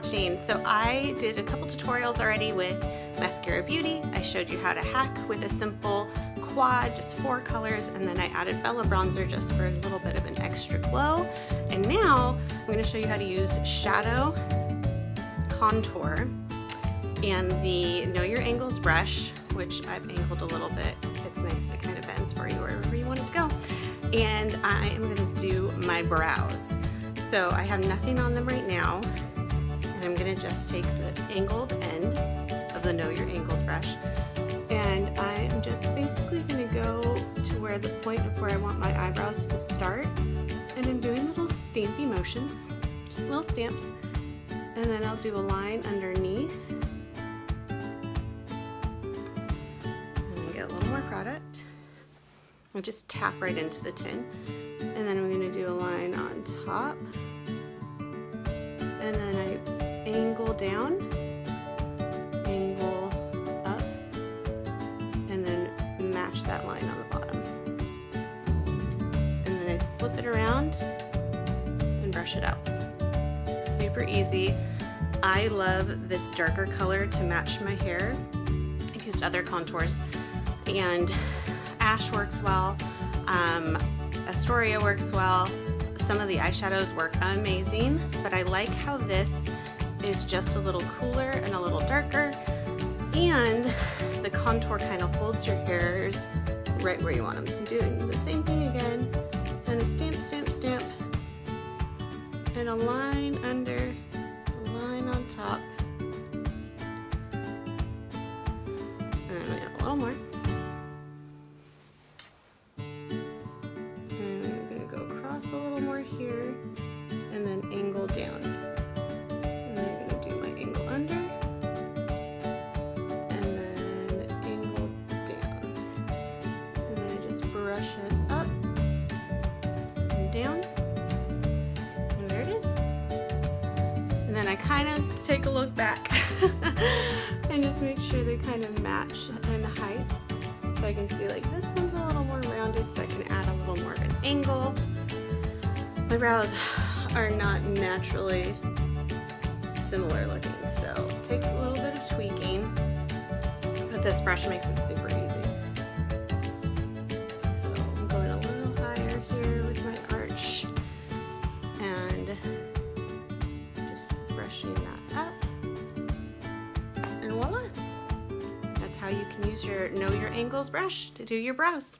watching. So I did a couple tutorials already with Mascara Beauty. I showed you how to hack with a simple quad, just 4 colors, and then I added Bella Bronzer just for a little bit of an extra glow. And now I'm going to show you how to use shadow, contour, and the Know Your Angles brush, which I've angled a little bit. It's nice, it kind of bends for you wherever you want it to go. And I am going to do my brows. So I have nothing on them right now, and I'm going to just take the angled end of the Know Your Angles brush, and I am just basically going to go to where the point of where I want my eyebrows to start, and I'm doing little stampy motions, just little stamps, and then I'll do a line underneath, and then get a little more product. I'll just tap right into the tin, and then I'm going to do a line on top, and then I angle down, angle up, and then match that line on the bottom. And then I flip it around and brush it out. Super easy. I love this darker color to match my hair. I've used other contours, and Ash works well, Astoria works well, some of the eyeshadows work amazing, but I like how this is just a little cooler and a little darker, and the contour kind of holds your hairs right where you want them. So I'm doing the same thing again, and a stamp, stamp, stamp, and a line under, a line on top, and we have a little more. A little more here, and then angle down. And then I'm going to do my angle under, and then angle down. And then I just brush it up and down, and there it is. And then I kind of take a look back and just make sure they kind of match in height. So I can see like this one's a little more rounded, so I can add a little more of an angle. My brows are not naturally similar looking, so it takes a little bit of tweaking, but this brush makes it super easy. So I'm going a little higher here with my arch, and just brushing that up, and voila! That's how you can use your Know Your Angles brush to do your brows.